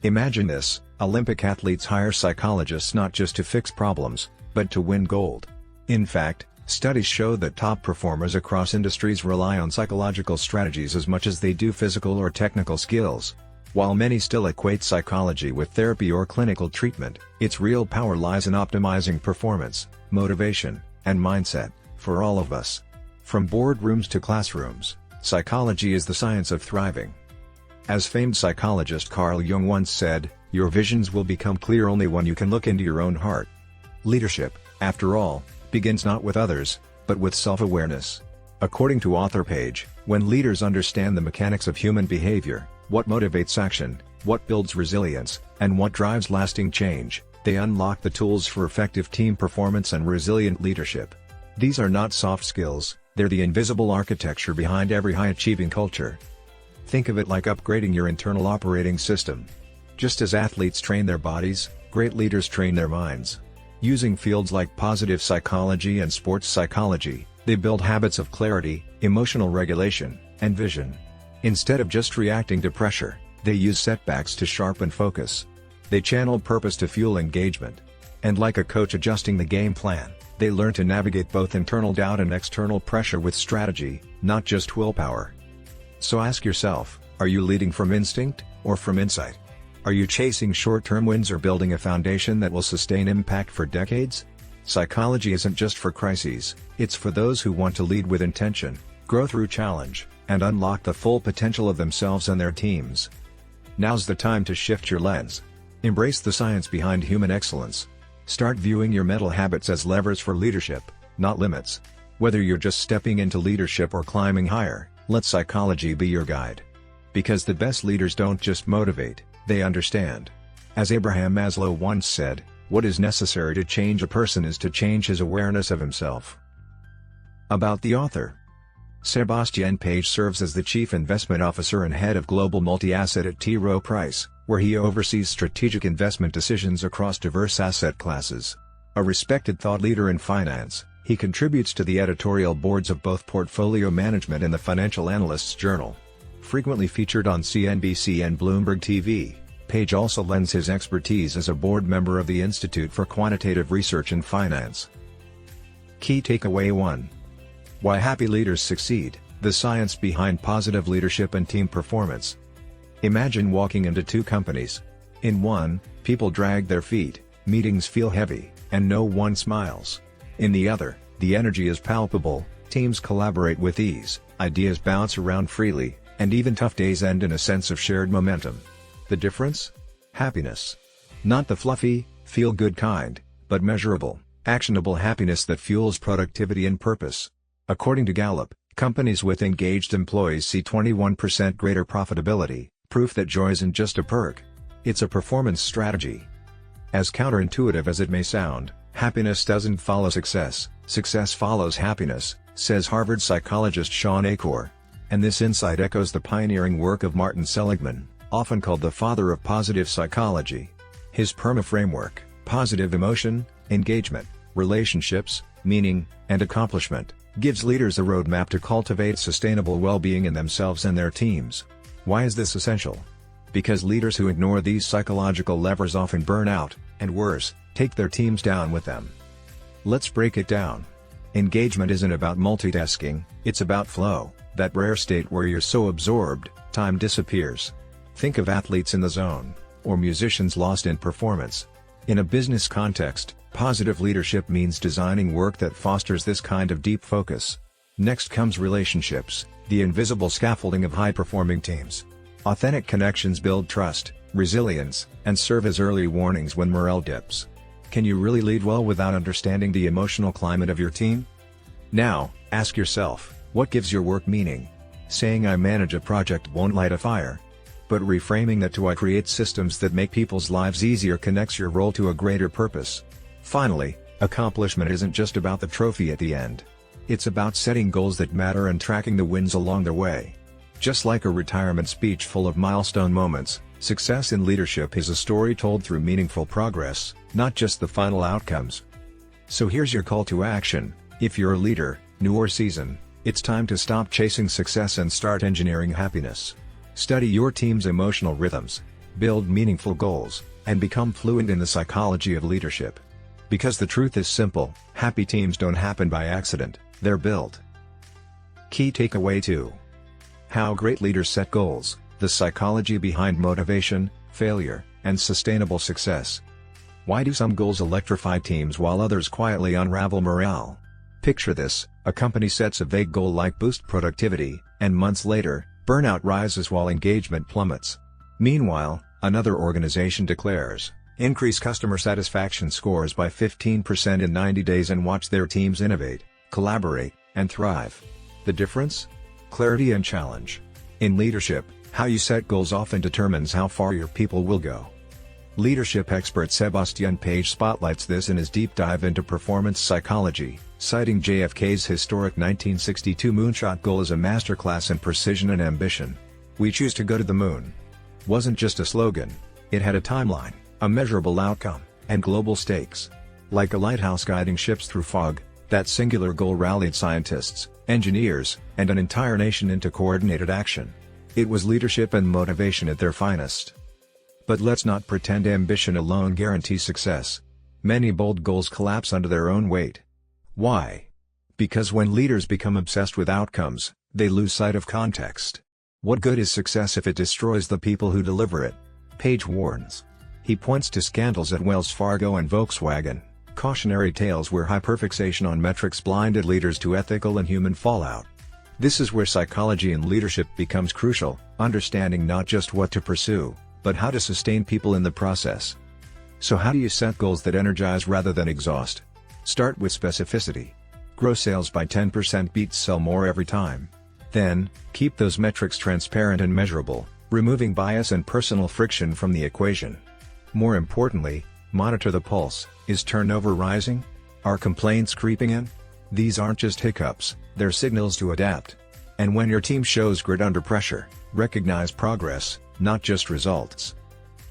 Imagine this: Olympic athletes hire psychologists not just to fix problems, but to win gold. In fact, studies show that top performers across industries rely on psychological strategies as much as they do physical or technical skills. While many still equate psychology with therapy or clinical treatment, its real power lies in optimizing performance, motivation, and mindset, for all of us. From boardrooms to classrooms, psychology is the science of thriving. As famed psychologist Carl Jung once said, "Your visions will become clear only when you can look into your own heart." Leadership, after all, begins not with others, but with self-awareness. According to author Page, when leaders understand the mechanics of human behavior, what motivates action, what builds resilience, and what drives lasting change, they unlock the tools for effective team performance and resilient leadership. These are not soft skills, they're the invisible architecture behind every high-achieving culture. Think of it like upgrading your internal operating system. Just as athletes train their bodies, great leaders train their minds. Using fields like positive psychology and sports psychology, they build habits of clarity, emotional regulation, and vision. Instead of just reacting to pressure, they use setbacks to sharpen focus. They channel purpose to fuel engagement. And like a coach adjusting the game plan, they learn to navigate both internal doubt and external pressure with strategy, not just willpower. So ask yourself, are you leading from instinct, or from insight? Are you chasing short-term wins or building a foundation that will sustain impact for decades? Psychology isn't just for crises, it's for those who want to lead with intention, grow through challenge, and unlock the full potential of themselves and their teams. Now's the time to shift your lens. Embrace the science behind human excellence. Start viewing your mental habits as levers for leadership, not limits. Whether you're just stepping into leadership or climbing higher, let psychology be your guide. Because the best leaders don't just motivate, they understand. As Abraham Maslow once said, what is necessary to change a person is to change his awareness of himself. About the author. Sébastien Page serves as the Chief Investment Officer and Head of Global Multi-Asset at T. Rowe Price, where he oversees strategic investment decisions across diverse asset classes. A respected thought leader in finance, he contributes to the editorial boards of both Portfolio Management and the Financial Analyst's Journal. Frequently featured on CNBC and Bloomberg TV, Page also lends his expertise as a board member of the Institute for Quantitative Research in Finance. Key Takeaway 1. Why happy leaders succeed, the science behind positive leadership and team performance. Imagine walking into two companies. In one, people drag their feet, meetings feel heavy, and no one smiles. In the other, the energy is palpable, teams collaborate with ease, ideas bounce around freely, and even tough days end in a sense of shared momentum. The difference? Happiness. Not the fluffy, feel-good kind, but measurable, actionable happiness that fuels productivity and purpose. According to Gallup, companies with engaged employees see 21% greater profitability, proof that joy isn't just a perk. It's a performance strategy. As counterintuitive as it may sound, happiness doesn't follow success, success follows happiness, says Harvard psychologist Sean Achor. And this insight echoes the pioneering work of Martin Seligman, often called the father of positive psychology. His PERMA framework, positive emotion, engagement, relationships, meaning, and accomplishment, gives leaders a roadmap to cultivate sustainable well-being in themselves and their teams. Why is this essential? Because leaders who ignore these psychological levers often burn out, and worse, take their teams down with them. Let's break it down. Engagement isn't about multitasking, it's about flow, that rare state where you're so absorbed, time disappears. Think of athletes in the zone, or musicians lost in performance. In a business context, positive leadership means designing work that fosters this kind of deep focus. Next comes relationships, the invisible scaffolding of high-performing teams. Authentic connections build trust, resilience, and serve as early warnings when morale dips. Can you really lead well without understanding the emotional climate of your team? Now, ask yourself, what gives your work meaning? Saying I manage a project won't light a fire. But reframing that to I create systems that make people's lives easier connects your role to a greater purpose. Finally, accomplishment isn't just about the trophy at the end. It's about setting goals that matter and tracking the wins along the way. Just like a retirement speech full of milestone moments, success in leadership is a story told through meaningful progress, not just the final outcomes. So here's your call to action. If you're a leader, new or seasoned, it's time to stop chasing success and start engineering happiness. Study your team's emotional rhythms. build meaningful goals, and become fluent in the psychology of leadership. Because the truth is simple, happy teams don't happen by accident, they're built. Key takeaway 2. How great leaders set goals, the psychology behind motivation, failure, and sustainable success. Why do some goals electrify teams while others quietly unravel morale? Picture this: a company sets a vague goal like boost productivity, and months later, burnout rises while engagement plummets. Meanwhile, another organization declares, increase customer satisfaction scores by 15% in 90 days and watch their teams innovate, collaborate, and thrive. The difference? Clarity and challenge. In leadership, how you set goals often determines how far your people will go. Leadership expert Sébastien Page spotlights this in his deep dive into performance psychology, citing JFK's historic 1962 moonshot goal as a masterclass in precision and ambition. "We choose to go to the moon" wasn't just a slogan, it had a timeline, a measurable outcome, and global stakes. Like a lighthouse guiding ships through fog, that singular goal rallied scientists, engineers, and an entire nation into coordinated action. It was leadership and motivation at their finest. But let's not pretend ambition alone guarantees success. Many bold goals collapse under their own weight. Why? Because when leaders become obsessed with outcomes, they lose sight of context. What good is success if it destroys the people who deliver it? Page warns. He points to scandals at Wells Fargo and Volkswagen, cautionary tales where hyperfixation on metrics blinded leaders to ethical and human fallout. This is where psychology in leadership becomes crucial, understanding not just what to pursue, but how to sustain people in the process. So how do you set goals that energize rather than exhaust? Start with specificity. Grow sales by 10%, beats sell more every time. Then, keep those metrics transparent and measurable, removing bias and personal friction from the equation. More importantly, monitor the pulse. Is turnover rising? Are complaints creeping in? These aren't just hiccups, they're signals to adapt. And when your team shows grit under pressure, recognize progress, not just results.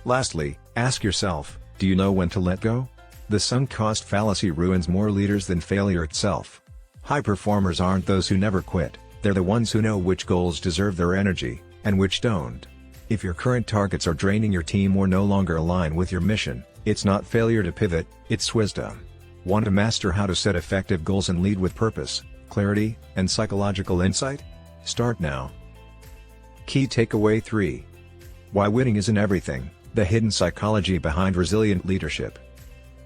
Lastly, ask yourself, do you know when to let go? The sunk cost fallacy ruins more leaders than failure itself. High performers aren't those who never quit, they're the ones who know which goals deserve their energy, and which don't. If your current targets are draining your team or no longer align with your mission, it's not failure to pivot, it's wisdom. Want to master how to set effective goals and lead with purpose, clarity, and psychological insight? Start now. Key takeaway 3. Why winning isn't everything, the hidden psychology behind resilient leadership.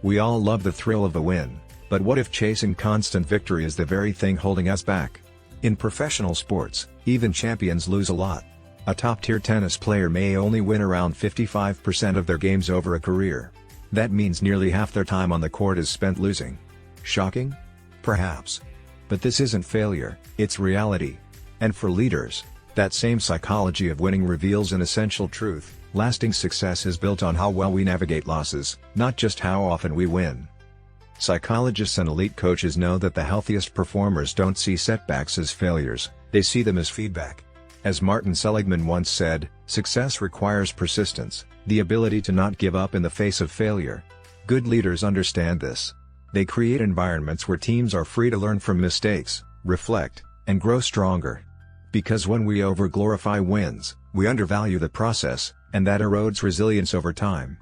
We all love the thrill of a win, but what if chasing constant victory is the very thing holding us back? In professional sports, even champions lose a lot. A top-tier tennis player may only win around 55% of their games over a career. That means nearly half their time on the court is spent losing. Shocking? Perhaps. But this isn't failure, it's reality. And for leaders, that same psychology of winning reveals an essential truth: lasting success is built on how well we navigate losses, not just how often we win. Psychologists and elite coaches know that the healthiest performers don't see setbacks as failures, they see them as feedback. As Martin Seligman once said, success requires persistence, the ability to not give up in the face of failure. Good leaders understand this. They create environments where teams are free to learn from mistakes, reflect, and grow stronger. Because when we over-glorify wins, we undervalue the process, and that erodes resilience over time.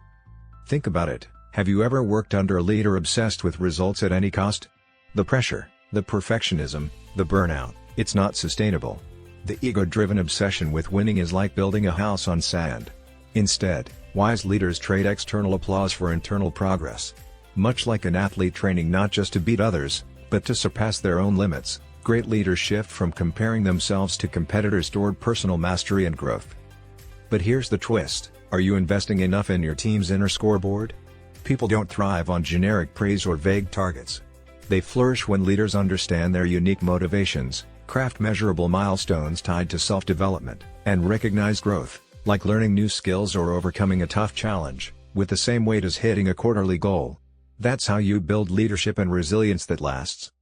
Think about it, have you ever worked under a leader obsessed with results at any cost? The pressure, the perfectionism, the burnout, it's not sustainable. The ego-driven obsession with winning is like building a house on sand. Instead, wise leaders trade external applause for internal progress. Much like an athlete training not just to beat others, but to surpass their own limits, great leaders shift from comparing themselves to competitors toward personal mastery and growth. But here's the twist: are you investing enough in your team's inner scoreboard? People don't thrive on generic praise or vague targets. They flourish when leaders understand their unique motivations, craft measurable milestones tied to self-development, and recognize growth, like learning new skills or overcoming a tough challenge, with the same weight as hitting a quarterly goal. That's how you build leadership and resilience that lasts.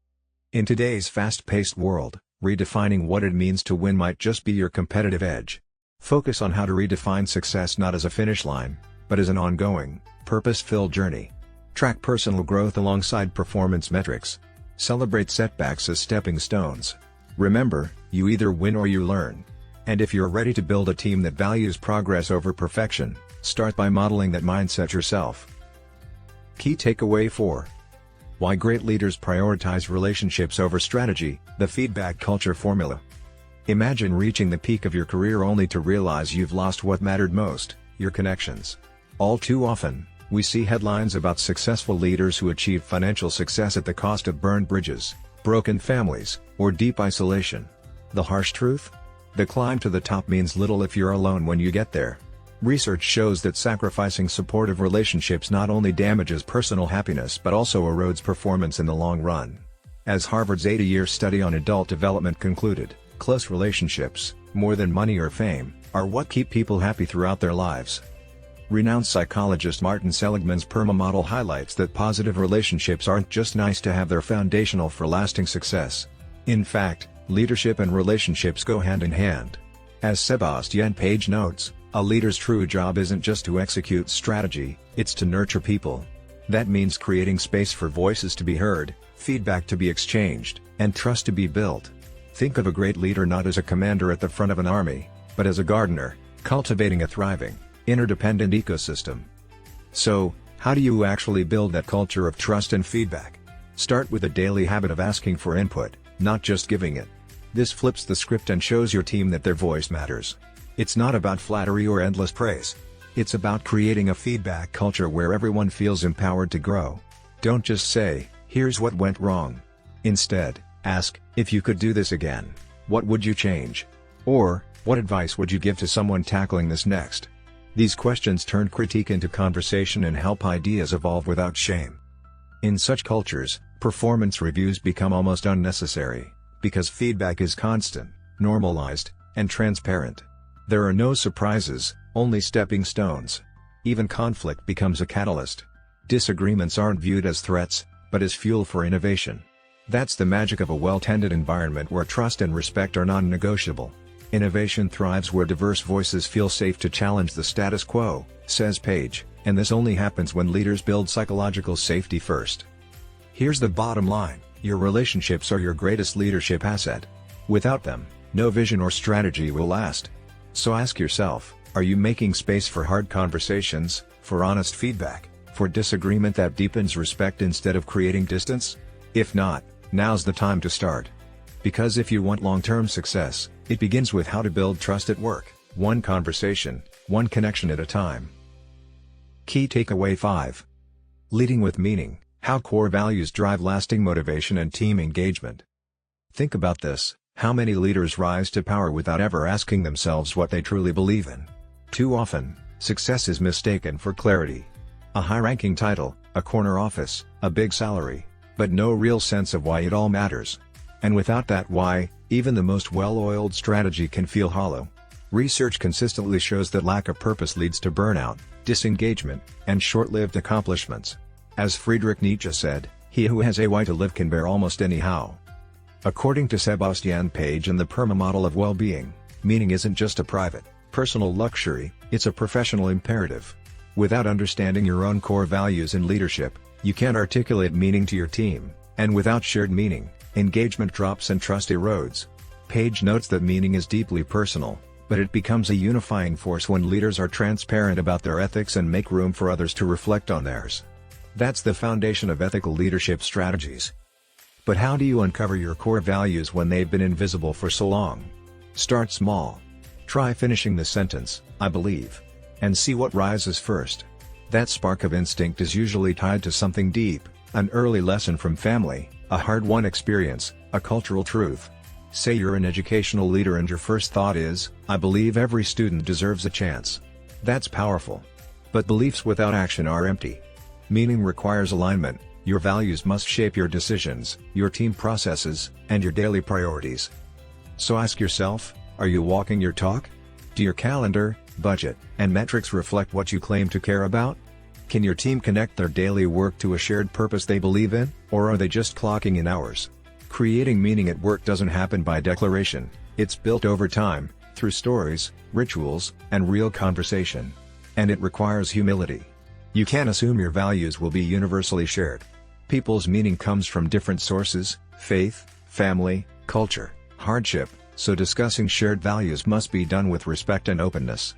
In today's fast-paced world, redefining what it means to win might just be your competitive edge. Focus on how to redefine success not as a finish line, but as an ongoing, purpose-filled journey. Track personal growth alongside performance metrics. Celebrate setbacks as stepping stones. Remember, you either win or you learn. And if you're ready to build a team that values progress over perfection, start by modeling that mindset yourself. Key takeaway 4. Why great leaders prioritize relationships over strategy, the feedback culture formula. Imagine reaching the peak of your career only to realize you've lost what mattered most, your connections. All too often, we see headlines about successful leaders who achieved financial success at the cost of burned bridges, broken families, or deep isolation. The harsh truth? The climb to the top means little if you're alone when you get there. Research shows that sacrificing supportive relationships not only damages personal happiness but also erodes performance in the long run. As Harvard's 80-year study on adult development concluded, close relationships, more than money or fame, are what keep people happy throughout their lives. Renowned psychologist Martin Seligman's PERMA model highlights that positive relationships aren't just nice to have, they're foundational for lasting success. In fact, leadership and relationships go hand in hand. As Sébastien Page notes, a leader's true job isn't just to execute strategy, it's to nurture people. That means creating space for voices to be heard, feedback to be exchanged, and trust to be built. Think of a great leader not as a commander at the front of an army, but as a gardener, cultivating a thriving, interdependent ecosystem. So, how do you actually build that culture of trust and feedback? Start with a daily habit of asking for input, not just giving it. This flips the script and shows your team that their voice matters. It's not about flattery or endless praise. It's about creating a feedback culture where everyone feels empowered to grow. Don't just say, "Here's what went wrong." Instead, ask, "If you could do this again, what would you change?" Or, "What advice would you give to someone tackling this next?" These questions turn critique into conversation and help ideas evolve without shame. In such cultures, performance reviews become almost unnecessary, because feedback is constant, normalized, and transparent. There are no surprises, only stepping stones. Even conflict becomes a catalyst. Disagreements aren't viewed as threats, but as fuel for innovation. That's the magic of a well-tended environment where trust and respect are non-negotiable. Innovation thrives where diverse voices feel safe to challenge the status quo, says Page, and this only happens when leaders build psychological safety first. Here's the bottom line: your relationships are your greatest leadership asset. Without them, no vision or strategy will last. So ask yourself, are you making space for hard conversations, for honest feedback, for disagreement that deepens respect instead of creating distance? If not, now's the time to start. Because if you want long-term success, it begins with how to build trust at work, one conversation, one connection at a time. Key takeaway 5. Leading with meaning, how core values drive lasting motivation and team engagement. Think about this. How many leaders rise to power without ever asking themselves what they truly believe in? Too often, success is mistaken for clarity. A high-ranking title, a corner office, a big salary, but no real sense of why it all matters. And without that why, even the most well-oiled strategy can feel hollow. Research consistently shows that lack of purpose leads to burnout, disengagement, and short-lived accomplishments. As Friedrich Nietzsche said, "He who has a why to live can bear almost any how." According to Sébastien Page and the PERMA model of well-being, meaning isn't just a private, personal luxury, it's a professional imperative. Without understanding your own core values in leadership, you can't articulate meaning to your team, and without shared meaning, engagement drops and trust erodes. Page notes that meaning is deeply personal, but it becomes a unifying force when leaders are transparent about their ethics and make room for others to reflect on theirs. That's the foundation of ethical leadership strategies. But how do you uncover your core values when they've been invisible for so long? Start small. Try finishing the sentence, "I believe," and see what rises first. That spark of instinct is usually tied to something deep, an early lesson from family, a hard-won experience, a cultural truth. Say you're an educational leader and your first thought is, "I believe every student deserves a chance." That's powerful. But beliefs without action are empty. Meaning requires alignment. Your values must shape your decisions, your team processes, and your daily priorities. So ask yourself, are you walking your talk? Do your calendar, budget, and metrics reflect what you claim to care about? Can your team connect their daily work to a shared purpose they believe in, or are they just clocking in hours? Creating meaning at work doesn't happen by declaration, it's built over time, through stories, rituals, and real conversation. And it requires humility. You can't assume your values will be universally shared. People's meaning comes from different sources: faith, family, culture, hardship, so discussing shared values must be done with respect and openness.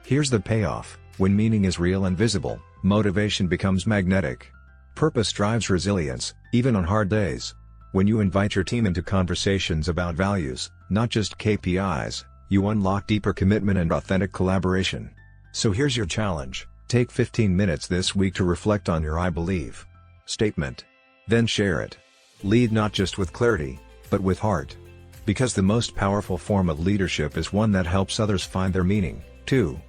Here's the payoff: when meaning is real and visible, motivation becomes magnetic. Purpose drives resilience, even on hard days. When you invite your team into conversations about values, not just KPIs, you unlock deeper commitment and authentic collaboration. So here's your challenge: take 15 minutes this week to reflect on your "I believe" statement. Then share it. Lead not just with clarity, but with heart. Because the most powerful form of leadership is one that helps others find their meaning, too.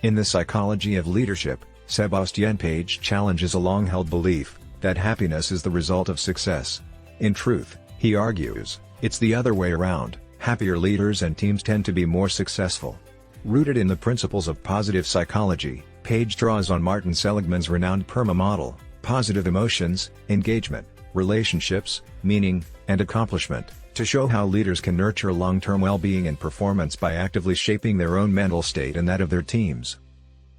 In The Psychology of Leadership, Sébastien Page challenges a long-held belief that happiness is the result of success. In truth, he argues, it's the other way around: happier leaders and teams tend to be more successful. Rooted in the principles of positive psychology, Page draws on Martin Seligman's renowned PERMA model: positive emotions, engagement, relationships, meaning, and accomplishment, to show how leaders can nurture long-term well-being and performance by actively shaping their own mental state and that of their teams.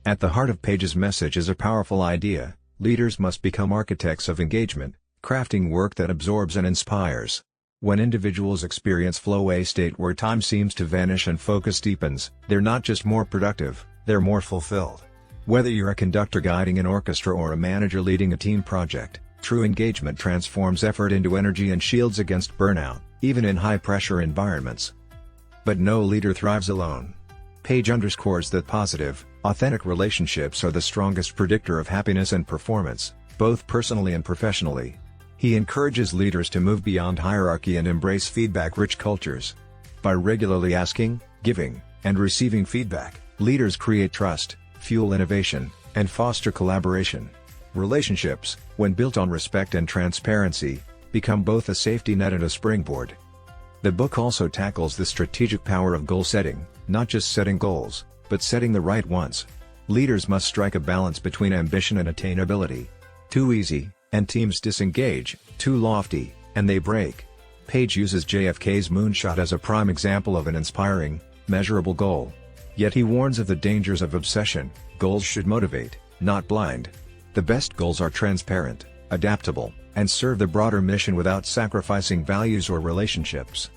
At the heart of Page's message is a powerful idea: leaders must become architects of engagement, crafting work that absorbs and inspires. When individuals experience flow-a state where time seems to vanish and focus deepens, they're not just more productive, they're more fulfilled. Whether you're a conductor guiding an orchestra or a manager leading a team project, true engagement transforms effort into energy and shields against burnout, even in high-pressure environments. But no leader thrives alone. Page underscores that positive, authentic relationships are the strongest predictor of happiness and performance, both personally and professionally. He encourages leaders to move beyond hierarchy and embrace feedback-rich cultures. By regularly asking, giving, and receiving feedback, leaders create trust, fuel innovation, and foster collaboration. Relationships, when built on respect and transparency, become both a safety net and a springboard. The book also tackles the strategic power of goal setting, not just setting goals, but setting the right ones. Leaders must strike a balance between ambition and attainability. Too easy, and teams disengage; too lofty, and they break. Page uses JFK's moonshot as a prime example of an inspiring, measurable goal. Yet he warns of the dangers of obsession. Goals should motivate, not blind. The best goals are transparent, adaptable, and serve the broader mission without sacrificing values or relationships.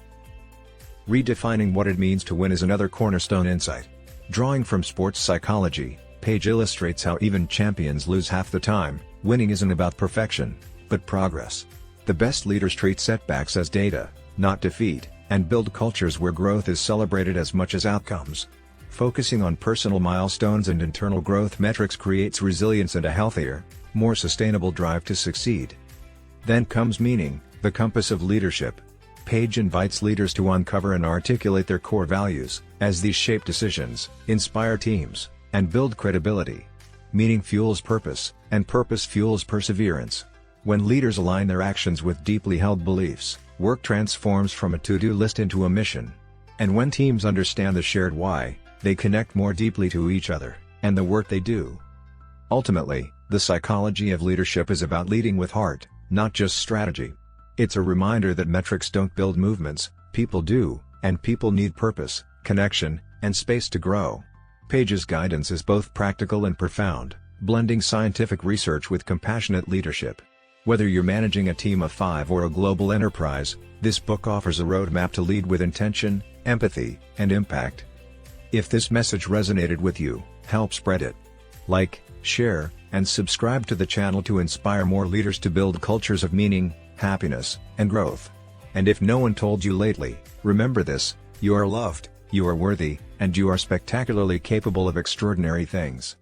Redefining what it means to win is another cornerstone insight. Drawing from sports psychology, Page illustrates how even champions lose half the time. Winning isn't about perfection, but progress. The best leaders treat setbacks as data, not defeat, and build cultures where growth is celebrated as much as outcomes. Focusing on personal milestones and internal growth metrics creates resilience and a healthier, more sustainable drive to succeed. Then comes meaning, the compass of leadership. Page invites leaders to uncover and articulate their core values, as these shape decisions, inspire teams, and build credibility. Meaning fuels purpose, and purpose fuels perseverance. When leaders align their actions with deeply held beliefs, work transforms from a to-do list into a mission. And when teams understand the shared why, they connect more deeply to each other, and the work they do. Ultimately, the psychology of leadership is about leading with heart, not just strategy. It's a reminder that metrics don't build movements, people do, and people need purpose, connection, and space to grow. Page's guidance is both practical and profound, blending scientific research with compassionate leadership. Whether you're managing a team of 5 or a global enterprise, this book offers a roadmap to lead with intention, empathy, and impact. If this message resonated with you, help spread it. Like, share, and subscribe to the channel to inspire more leaders to build cultures of meaning, happiness, and growth. And if no one told you lately, remember this: you are loved, you are worthy, and you are spectacularly capable of extraordinary things.